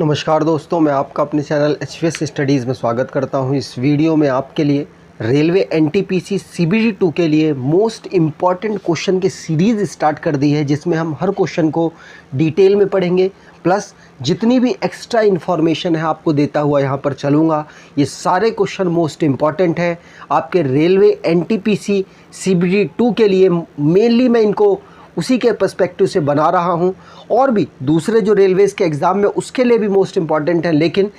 नमस्कार दोस्तों, मैं आपका अपने चैनल एचवीएस स्टडीज़ में स्वागत करता हूं। इस वीडियो में आपके लिए रेलवे एनटीपीसी सीबीडी 2 के लिए मोस्ट इम्पॉर्टेंट क्वेश्चन की सीरीज़ स्टार्ट कर दी है, जिसमें हम हर क्वेश्चन को डिटेल में पढ़ेंगे, प्लस जितनी भी एक्स्ट्रा इन्फॉर्मेशन है आपको देता हुआ यहाँ पर चलूँगा। ये सारे क्वेश्चन मोस्ट इम्पॉर्टेंट है आपके रेलवे एनटीपीसी सीबीडी 2 के लिए। मेनली मैं इनको उसी के पर्सपेक्टिव से बना रहा हूं, और भी दूसरे जो रेलवेज़ के एग्ज़ाम में उसके लिए भी मोस्ट इम्पॉर्टेंट है, लेकिन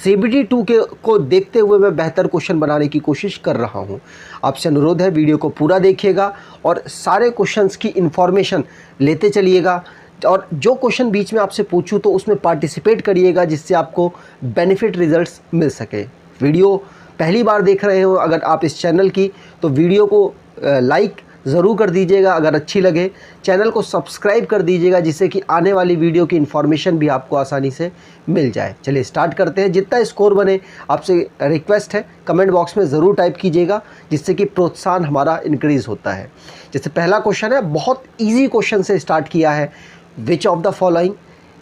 सीबीडी 2 के को देखते हुए मैं बेहतर क्वेश्चन बनाने की कोशिश कर रहा हूं। आपसे अनुरोध है, वीडियो को पूरा देखिएगा और सारे क्वेश्चंस की इन्फॉर्मेशन लेते चलिएगा, और जो क्वेश्चन बीच में आपसे पूछूं तो उसमें पार्टिसिपेट करिएगा, जिससे आपको बेनिफिट रिजल्ट्स मिल सके। वीडियो पहली बार देख रहे हो अगर आप इस चैनल की, तो वीडियो को लाइक ज़रूर कर दीजिएगा। अगर अच्छी लगे चैनल को सब्सक्राइब कर दीजिएगा, जिससे कि आने वाली वीडियो की इन्फॉर्मेशन भी आपको आसानी से मिल जाए। चलिए स्टार्ट करते हैं। जितना स्कोर बने, आपसे रिक्वेस्ट है कमेंट बॉक्स में ज़रूर टाइप कीजिएगा, जिससे कि प्रोत्साहन हमारा इंक्रीज़ होता है। जैसे पहला क्वेश्चन है, बहुत ईजी क्वेश्चन से स्टार्ट किया है। Which of the following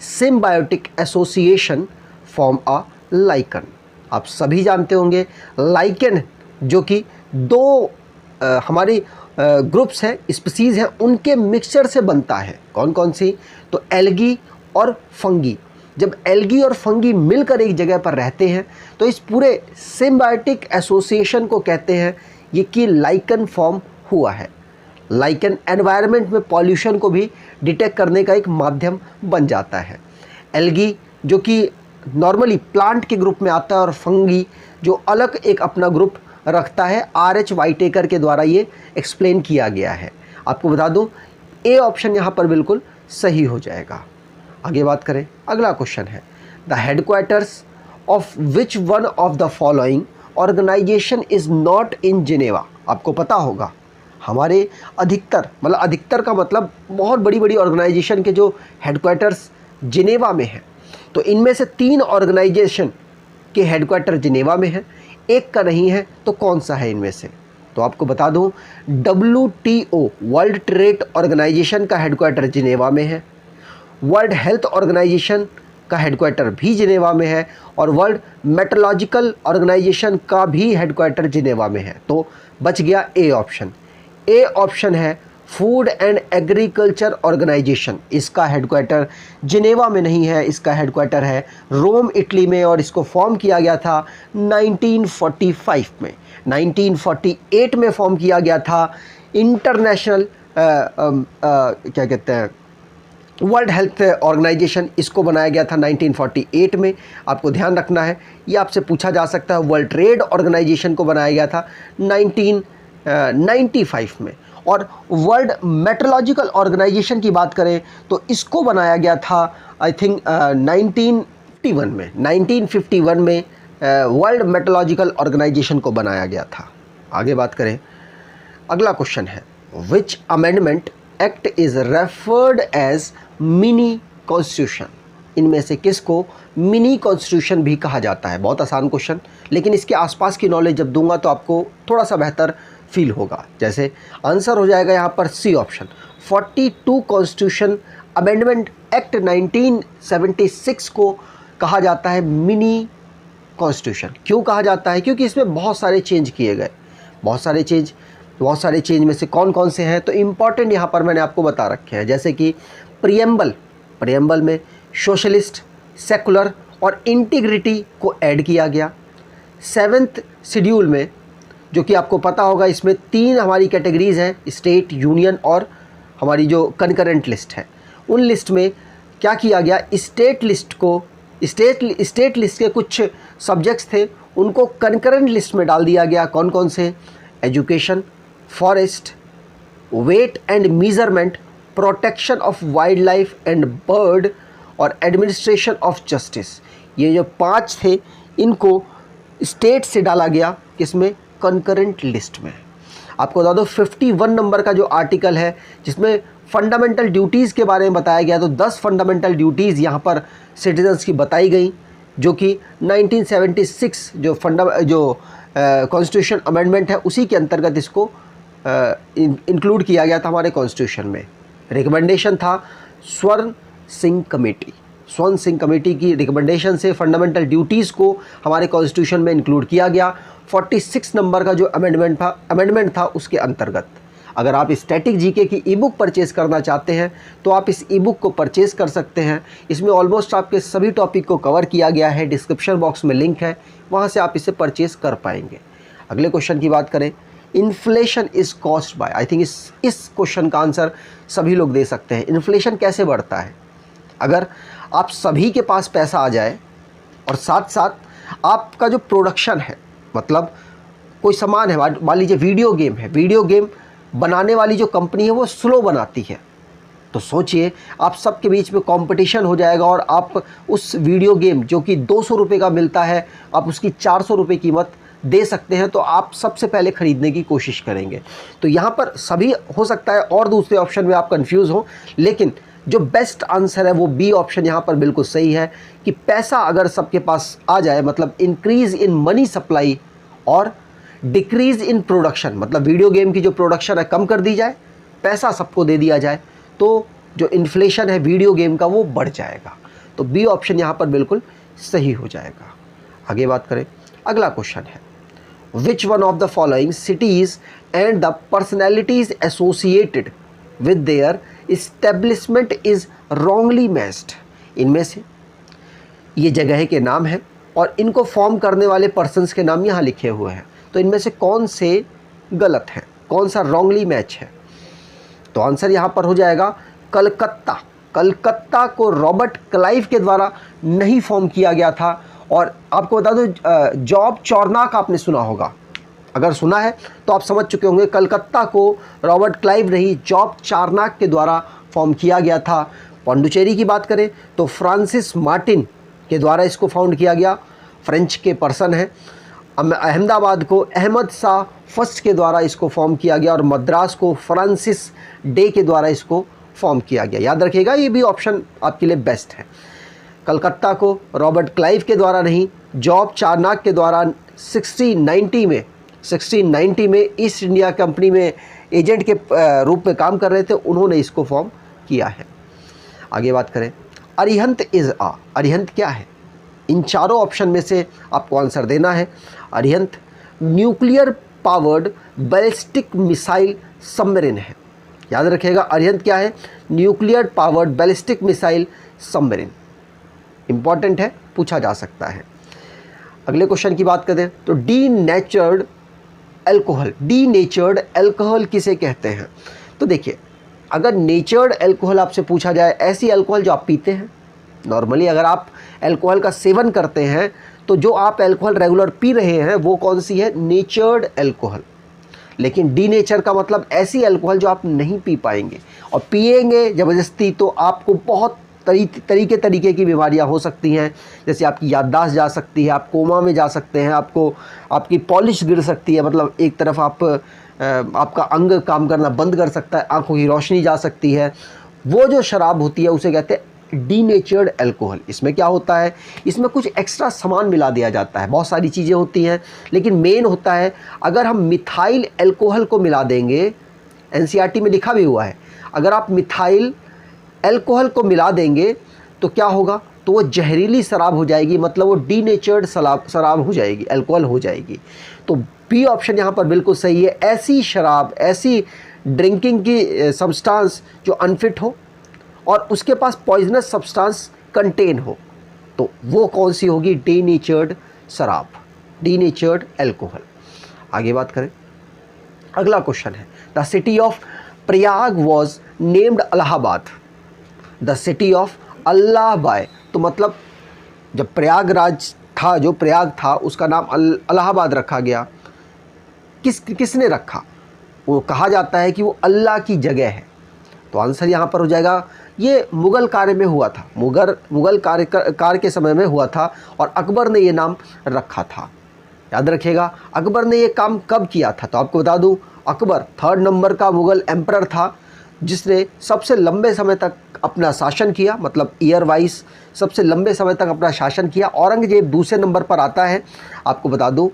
symbiotic association form a lichen. आप सभी जानते होंगे लाइकन जो कि दो हमारी ग्रुप्स हैं, स्पीसीज़ हैं, उनके मिक्सचर से बनता है। कौन कौन सी? तो एल्गी और फंगी। जब एल्गी और फंगी मिलकर एक जगह पर रहते हैं तो इस पूरे सिम्बायोटिक एसोसिएशन को कहते हैं ये कि लाइकन फॉर्म हुआ है। लाइकन एनवायरनमेंट में पॉल्यूशन को भी डिटेक्ट करने का एक माध्यम बन जाता है। एल्गी जो कि नॉर्मली प्लांट के ग्रुप में आता है, और फंगी जो अलग एक अपना ग्रुप रखता है। R.H. वाइटेकर के द्वारा ये एक्सप्लेन किया गया है। आपको बता दूं, ए ऑप्शन यहाँ पर बिल्कुल सही हो जाएगा। आगे बात करें, अगला क्वेश्चन है, the headquarters of which one of the following organization is not in Geneva. आपको पता होगा हमारे अधिकतर का मतलब बहुत बड़ी बड़ी ऑर्गेनाइजेशन के जो हेडक्वार्टर्स जिनेवा में है, तो इनमें से 3 ऑर्गेनाइजेशन के हेडक्वार्टर जिनेवा में है, एक का नहीं है, तो कौन सा है इनमें से? तो आपको बता दूं, WTO वर्ल्ड ट्रेड ऑर्गेनाइजेशन का हेडक्वार्टर जिनेवा में है, वर्ल्ड हेल्थ ऑर्गेनाइजेशन का हेडक्वार्टर भी जिनेवा में है, और वर्ल्ड मेट्रोलॉजिकल ऑर्गेनाइजेशन का भी हेडक्वार्टर जिनेवा में है। तो बच गया ए ऑप्शन। ए ऑप्शन है फूड एंड एग्रीकल्चर ऑर्गेनाइजेशन। इसका हेडक्वार्टर जिनेवा में नहीं है, इसका हेडक्वार्टर है रोम, इटली में, और इसको फॉर्म किया गया था 1945 में। 1948 में फॉर्म किया गया था। इंटरनेशनल क्या कहते हैं, वर्ल्ड हेल्थ ऑर्गेनाइजेशन, इसको बनाया गया था 1948 में। आपको ध्यान रखना है, ये आपसे पूछा जा सकता है। वर्ल्ड ट्रेड ऑर्गेनाइजेशन को बनाया गया था 1995 में। और वर्ल्ड मेट्रोलॉजिकल ऑर्गेनाइजेशन की बात करें तो इसको बनाया गया था आई थिंक 1951 में। 1951 में वर्ल्ड मेट्रोलॉजिकल ऑर्गेनाइजेशन को बनाया गया था। आगे बात करें, अगला क्वेश्चन है, which amendment act is referred as mini constitution. इनमें से किसको मिनी कॉन्स्टिट्यूशन भी कहा जाता है? बहुत आसान क्वेश्चन, लेकिन इसके आसपास की नॉलेज जब दूंगा तो आपको थोड़ा सा बेहतर फील होगा। जैसे आंसर हो जाएगा यहाँ पर C option. 42 constitution amendment act 1976 को कहा जाता है मिनी कॉन्स्टिट्यूशन। क्यों कहा जाता है? क्योंकि इसमें बहुत सारे चेंज किए गए। बहुत सारे चेंज में से कौन कौन से हैं, तो इम्पॉर्टेंट यहाँ पर मैंने आपको बता रखे हैं। जैसे कि प्रियम्बल में सोशलिस्ट, सेकुलर और इंटीग्रिटी को ऐड किया गया। 7th शेड्यूल में, जो कि आपको पता होगा, इसमें 3 हमारी कैटेगरीज़ हैं, स्टेट, यूनियन और हमारी जो कंकरेंट लिस्ट है। उन लिस्ट में क्या किया गया, स्टेट लिस्ट के कुछ सब्जेक्ट्स थे, उनको कंकरेंट लिस्ट में डाल दिया गया। कौन कौन से? Education, forest, weight and measurement, protection of wildlife and bird, और एडमिनिस्ट्रेशन ऑफ जस्टिस। ये जो 5 थे, इनको स्टेट से डाला गया, किसमें? कंकरेंट लिस्ट में। आपको बता दो 51 नंबर का जो आर्टिकल है, जिसमें फंडामेंटल ड्यूटीज़ के बारे में बताया गया, तो 10 फंडामेंटल ड्यूटीज़ यहाँ पर सिटीजन्स की बताई गई, जो कि 1976 जो कॉन्स्टिट्यूशन अमेंडमेंट है उसी के अंतर्गत इसको इंक्लूड किया गया था हमारे कॉन्स्टिट्यूशन में। रिकमेंडेशन था स्वर्ण सिंह कमेटी। स्वर्ण सिंह कमेटी की रिकमेंडेशन से फंडामेंटल ड्यूटीज़ को हमारे कॉन्स्टिट्यूशन में इंक्लूड किया गया 46 नंबर का जो अमेंडमेंट था उसके अंतर्गत। अगर आप स्टैटिक जीके की ई बुक परचेज़ करना चाहते हैं तो आप इस ई बुक को परचेज़ कर सकते हैं। इसमें ऑलमोस्ट आपके सभी टॉपिक को कवर किया गया है, डिस्क्रिप्शन बॉक्स में लिंक है, वहाँ से आप इसे परचेज़ कर पाएंगे। अगले क्वेश्चन की बात करें, inflation is caused by, I think इस क्वेश्चन का आंसर सभी लोग दे सकते हैं। इन्फ्लेशन कैसे बढ़ता है? अगर आप सभी के पास पैसा आ जाए और साथ साथ आपका जो प्रोडक्शन है, मतलब कोई सामान है, मान लीजिए वीडियो गेम है, वीडियो गेम बनाने वाली जो कंपनी है वो स्लो बनाती है, तो सोचिए आप सबके बीच में कंपटीशन हो जाएगा और आप उस वीडियो गेम जो कि 200 रुपये का मिलता है, आप उसकी 400 रुपये कीमत दे सकते हैं, तो आप सबसे पहले ख़रीदने की कोशिश करेंगे। तो यहाँ पर सभी हो सकता है और दूसरे ऑप्शन में आप कंफ्यूज हो, लेकिन जो बेस्ट आंसर है वो बी ऑप्शन यहाँ पर बिल्कुल सही है कि पैसा अगर सबके पास आ जाए, मतलब इंक्रीज़ इन मनी सप्लाई और डिक्रीज़ इन प्रोडक्शन, मतलब वीडियो गेम की जो प्रोडक्शन है कम कर दी जाए, पैसा सबको दे दिया जाए, तो जो इन्फ्लेशन है वीडियो गेम का वो बढ़ जाएगा। तो बी ऑप्शन यहाँ पर बिल्कुल सही हो जाएगा। आगे बात करें, अगला क्वेश्चन है, विच one of the following cities and the personalities associated with their establishment is wrongly matched. इनमें से ये जगह के नाम हैं और इनको फॉर्म करने वाले पर्सन्स के नाम यहाँ लिखे हुए हैं, तो इनमें से कौन से गलत हैं, कौन सा रॉन्गली मैच है? तो आंसर यहाँ पर हो जाएगा कलकत्ता। कलकत्ता को रॉबर्ट क्लाइव के द्वारा नहीं फॉर्म किया गया था। और आपको बता दो, जॉब चॉर्नाक आपने सुना होगा, अगर सुना है तो आप समझ चुके होंगे, कलकत्ता को रॉबर्ट क्लाइव नहीं, जॉब चार्नाक के द्वारा फॉर्म किया गया था। पौंडुचेरी की बात करें तो फ्रांसिस मार्टिन के द्वारा इसको फाउंड किया गया, फ्रेंच के पर्सन है। अहमदाबाद को अहमद शाह फर्स्ट के द्वारा इसको फॉर्म किया गया और मद्रास को फ्रांसिस डे के द्वारा इसको फॉर्म किया गया। याद रखिएगा, ये भी ऑप्शन आपके लिए बेस्ट है। कलकत्ता को रॉबर्ट क्लाइव के द्वारा नहीं, जॉब चार्नाक के द्वारा 1690 में ईस्ट इंडिया कंपनी में एजेंट के रूप में काम कर रहे थे, उन्होंने इसको फॉर्म किया है। आगे बात करें, अरिहंत इज़ अरिहंत क्या है? इन चारों ऑप्शन में से आपको आंसर देना है। Arihant nuclear powered ballistic missile submarine है। याद रखिएगा, अरिहंत क्या है? Nuclear powered ballistic missile submarine. Important है, पूछा जा सकता है। अगले क्वेश्चन की बात करें तो डीनेचर्ड एल्कोहल किसे कहते हैं? तो देखिए, अगर नेचर्ड एल्कोहल आपसे पूछा जाए, ऐसी एल्कोहल जो आप पीते हैं नॉर्मली, अगर आप एल्कोहल का सेवन करते हैं तो जो आप एल्कोहल रेगुलर पी रहे हैं वो कौन सी है? नेचर्ड एल्कोहल। लेकिन डीनेचर का मतलब ऐसी एल्कोहल जो आप नहीं पी पाएंगे, और पिएंगे ज़बरदस्ती तो आपको बहुत तरीके की बीमारियां हो सकती हैं। जैसे आपकी याददाश्त जा सकती है, आप कोमा में जा सकते हैं, आपकी पॉलिश गिर सकती है, मतलब एक तरफ आपका अंग काम करना बंद कर सकता है, आंखों की रोशनी जा सकती है। वो जो शराब होती है उसे कहते हैं डीनेचर्ड एल्कोहल। इसमें क्या होता है? इसमें कुछ एक्स्ट्रा सामान मिला दिया जाता है, बहुत सारी चीज़ें होती हैं, लेकिन मेन होता है अगर हम मिथाइल एल्कोहल को मिला देंगे, एनसीईआरटी में लिखा भी हुआ है, अगर आप मिथाइल एल्कोहल को मिला देंगे तो क्या होगा? तो वो जहरीली शराब हो जाएगी, मतलब वो डीनेचर्ड शराब हो जाएगी, एल्कोहल हो जाएगी। तो बी ऑप्शन यहाँ पर बिल्कुल सही है। ऐसी शराब, ऐसी ड्रिंकिंग की सब्सटेंस जो अनफिट हो और उसके पास पॉइजनस सब्सटेंस कंटेन हो, तो वो कौन सी होगी? डीनेचर्ड शराब, डीनेचर्ड एल्कोहल। आगे बात करें, अगला क्वेश्चन है, the city of Prayag was named Allahabad. The city of Allahabad, तो मतलब जब प्रयागराज था, जो प्रयाग था, उसका नाम इलाहाबाद रखा गया। किसने रखा? वो कहा जाता है कि वो अल्लाह की जगह है। तो आंसर यहाँ पर हो जाएगा, ये मुग़ल कार्य में हुआ था, मुग़ल कार्य के समय में हुआ था और अकबर ने ये नाम रखा था। याद रखिएगा, अकबर ने ये काम कब किया था? तो आपको बता दूँ, अकबर 3rd नंबर का मुग़ल एम्परर था जिसने सबसे लंबे समय तक अपना शासन किया, मतलब ईयर वाइज सबसे लंबे समय तक अपना शासन किया। औरंगजेब दूसरे नंबर पर आता है। आपको बता दूँ,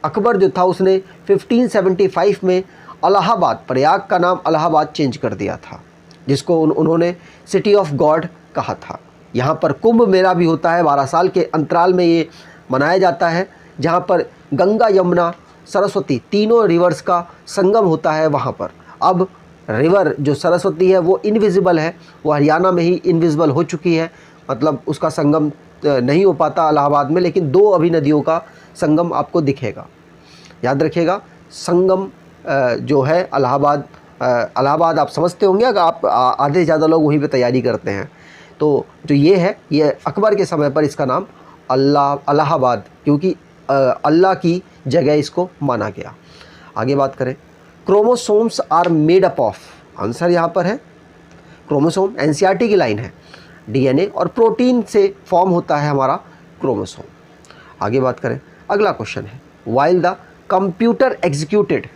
अकबर जो था उसने 1575 में इलाहाबाद, प्रयाग का नाम इलाहाबाद चेंज कर दिया था, जिसको उन्होंने सिटी ऑफ गॉड कहा था। यहाँ पर कुंभ मेला भी होता है, 12 साल के अंतराल में ये मनाया जाता है, जहाँ पर गंगा यमुना सरस्वती तीनों रिवर्स का संगम होता है वहाँ पर। अब रिवर जो सरस्वती है वो इनविजिबल है, वो हरियाणा में ही इनविजिबल हो चुकी है, मतलब उसका संगम नहीं हो पाता इलाहाबाद में, लेकिन 2 अभी नदियों का संगम आपको दिखेगा। याद रखिएगा, संगम जो है इलाहाबाद आप समझते होंगे, अगर आप आधे से ज़्यादा लोग वहीं पे तैयारी करते हैं। तो जो ये है, ये अकबर के समय पर इसका नाम इलाहाबाद, क्योंकि अल्लाह की जगह इसको माना गया। आगे बात करें, chromosomes are made up of, answer यहाँ पर है क्रोमोसोम, एनसीईआरटी की लाइन है। डीएनए और प्रोटीन से फॉर्म होता है हमारा क्रोमोसोम। आगे बात करें, अगला क्वेश्चन है, while the computer executed,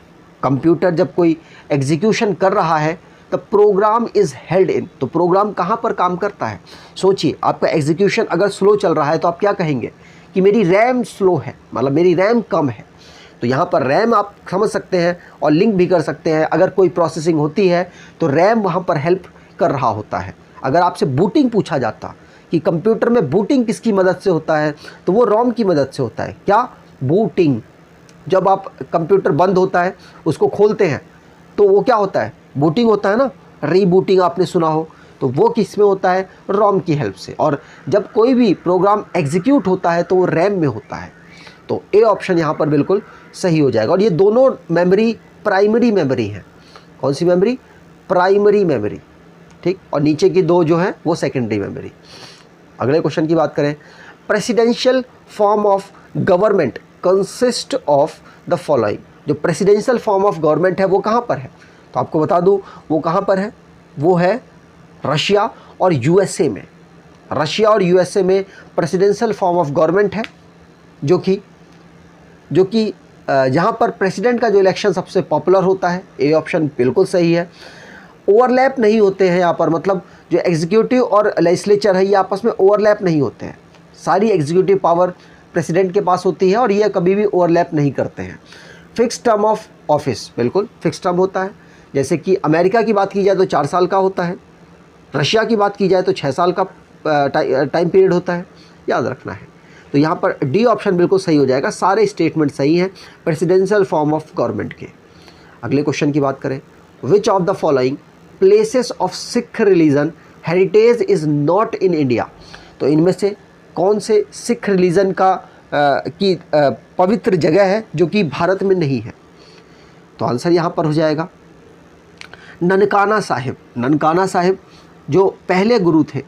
computer जब कोई एग्जीक्यूशन कर रहा है the program is held in, तो प्रोग्राम कहाँ पर काम करता है? सोचिए, आपका एग्जीक्यूशन अगर स्लो चल रहा है तो आप क्या कहेंगे कि मेरी रैम स्लो है, मतलब मेरी रैम कम है। तो यहाँ पर रैम आप समझ सकते हैं और लिंक भी कर सकते हैं, अगर कोई प्रोसेसिंग होती है तो रैम वहाँ पर हेल्प कर रहा होता है। अगर आपसे बूटिंग पूछा जाता कि कंप्यूटर में बूटिंग किसकी मदद से होता है, तो वो रोम की मदद से होता है। क्या? बूटिंग। जब आप कंप्यूटर बंद होता है उसको खोलते हैं तो वो क्या होता है? बूटिंग होता है ना, रीबूटिंग आपने सुना हो, तो वो किस में होता है? रोम की हेल्प से। और जब कोई भी प्रोग्राम एग्जीक्यूट होता है तो वो रैम में होता है। तो ए ऑप्शन यहाँ पर बिल्कुल सही हो जाएगा। और ये दोनों मेमोरी प्राइमरी मेमोरी है। कौन सी मेमोरी? प्राइमरी मेमोरी, ठीक। और नीचे की 2 जो है वो सेकेंडरी मेमोरी। अगले क्वेश्चन की बात करें, presidential form of government consist of the following, जो प्रेसिडेंशियल फॉर्म ऑफ गवर्नमेंट है वो कहाँ पर है? तो आपको बता दूँ वो कहाँ पर है, वो है रशिया और यूएसए में। रशिया और यूएसए में प्रेसिडेंशियल फॉर्म ऑफ गवर्नमेंट है, जो कि जहाँ पर प्रेसिडेंट का जो इलेक्शन सबसे पॉपुलर होता है। ए ऑप्शन बिल्कुल सही है। ओवरलैप नहीं होते हैं यहाँ पर, मतलब जो एग्जीक्यूटिव और लेजिस्लेचर है ये आपस में ओवरलैप नहीं होते हैं। सारी एग्जीक्यूटिव पावर प्रेसिडेंट के पास होती है और ये कभी भी ओवरलैप नहीं करते हैं। फिक्स टर्म ऑफ ऑफिस, बिल्कुल फिक्स टर्म होता है। जैसे कि अमेरिका की बात की जाए तो 4 साल का होता है, रशिया की बात की जाए तो 6 साल का टाइम पीरियड होता है, याद रखना है। तो यहाँ पर डी ऑप्शन बिल्कुल सही हो जाएगा। सारे स्टेटमेंट सही हैं प्रेसिडेंशियल फॉर्म ऑफ गवर्नमेंट के। अगले क्वेश्चन की बात करें, विच of the following places of Sikh religion heritage is not in India, तो इनमें से कौन से सिख रिलीजन का पवित्र जगह है जो कि भारत में नहीं है? तो आंसर यहाँ पर हो जाएगा ननकाना साहिब। ननकाना साहिब जो पहले गुरु थे,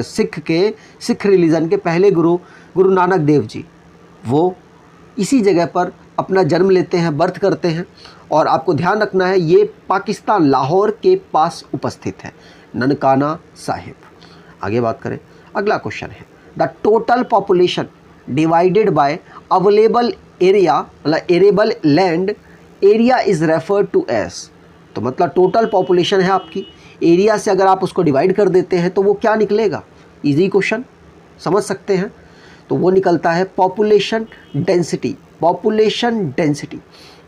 सिख रिलीजन के पहले गुरु नानक देव जी, वो इसी जगह पर अपना जन्म लेते हैं, बर्थ करते हैं। और आपको ध्यान रखना है ये पाकिस्तान लाहौर के पास उपस्थित है, ननकाना साहिब। आगे बात करें, अगला क्वेश्चन है, the total population divided by available area, मतलब arable land area is referred to as, तो मतलब टोटल पॉपुलेशन है आपकी, एरिया से अगर आप उसको डिवाइड कर देते हैं तो वो क्या निकलेगा? इजी क्वेश्चन, समझ सकते हैं। तो वो निकलता है पॉपुलेशन डेंसिटी। पॉपुलेशन डेंसिटी,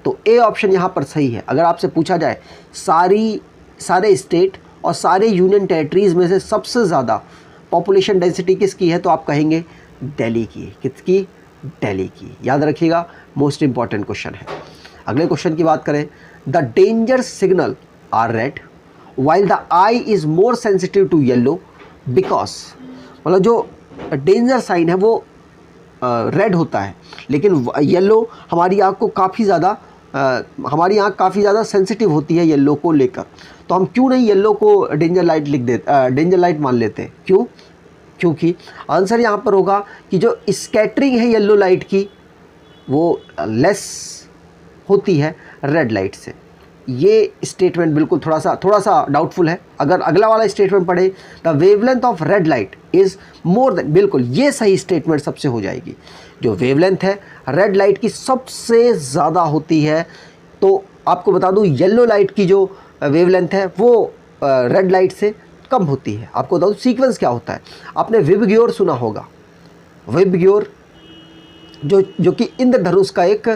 तो ए ऑप्शन यहाँ पर सही है। अगर आपसे पूछा जाए सारे स्टेट और सारे यूनियन टेरिटरीज़ में से सबसे ज़्यादा पॉपुलेशन डेंसिटी किसकी है, तो आप कहेंगे दिल्ली की। किसकी? दिल्ली की। याद रखिएगा, मोस्ट इंपॉर्टेंट क्वेश्चन है। अगले क्वेश्चन की बात करें, the danger signal are red while the eye is more sensitive to yellow because, मतलब जो डेंजर साइन है वो रेड होता है, लेकिन येलो हमारी आँख को काफ़ी ज़्यादा हमारी आँख काफ़ी ज़्यादा सेंसिटिव होती है येलो को लेकर। तो हम क्यों नहीं येलो को डेंजर लाइट मान लेते? क्यों? क्योंकि आंसर यहाँ पर होगा कि जो स्कैटरिंग है येलो लाइट की वो लेस होती है रेड लाइट से। ये स्टेटमेंट बिल्कुल थोड़ा सा डाउटफुल है। अगर अगला वाला स्टेटमेंट पढ़े, the wavelength of red light is more than, बिल्कुल ये सही स्टेटमेंट सबसे हो जाएगी। जो वेवलेंथ है रेड लाइट की सबसे ज़्यादा होती है। तो आपको बता दूं येलो लाइट की जो वेवलेंथ है वो रेड लाइट से कम होती है। आपको बता दूं सीक्वेंस क्या होता है, आपने विबग्योर सुना होगा। विबग्योर जो कि इंद्रधनुष का एक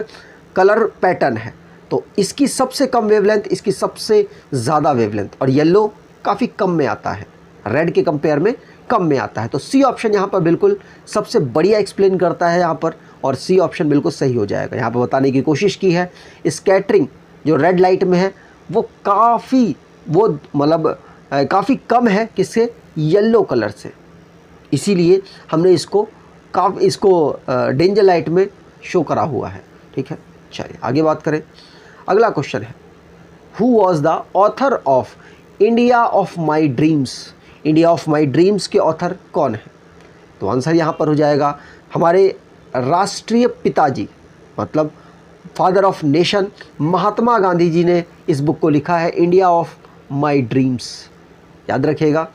कलर पैटर्न है, तो इसकी सबसे कम वेवलेंथ, इसकी सबसे ज़्यादा वेवलेंथ, और येलो काफ़ी कम में आता है, रेड के कंपेयर में कम में आता है। तो सी ऑप्शन यहाँ पर बिल्कुल सबसे बढ़िया एक्सप्लेन करता है यहाँ पर, और सी ऑप्शन बिल्कुल सही हो जाएगा। यहाँ पर बताने की कोशिश की है स्कैटरिंग जो रेड लाइट में है वो काफ़ी काफ़ी कम है किससे, येलो कलर से, इसीलिए हमने इसको डेंजर लाइट में शो करा हुआ है। ठीक है, चलिए आगे बात करें। अगला क्वेश्चन है, who was the author of India of my dreams. India of my dreams के ऑथर कौन है? तो आंसर यहाँ पर हो जाएगा हमारे राष्ट्रीय पिताजी, मतलब father of nation Mahatma Gandhi ji ने इस बुक को लिखा है, इंडिया ऑफ माई ड्रीम्स। याद रखिएगा।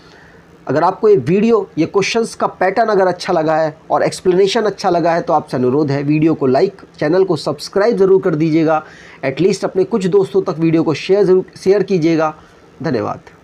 अगर आपको ये वीडियो, ये क्वेश्चंस का पैटर्न अगर अच्छा लगा है और एक्सप्लेनेशन अच्छा लगा है तो आपसे अनुरोध है वीडियो को लाइक, चैनल को सब्सक्राइब ज़रूर कर दीजिएगा। एटलीस्ट अपने कुछ दोस्तों तक वीडियो को शेयर कीजिएगा। धन्यवाद।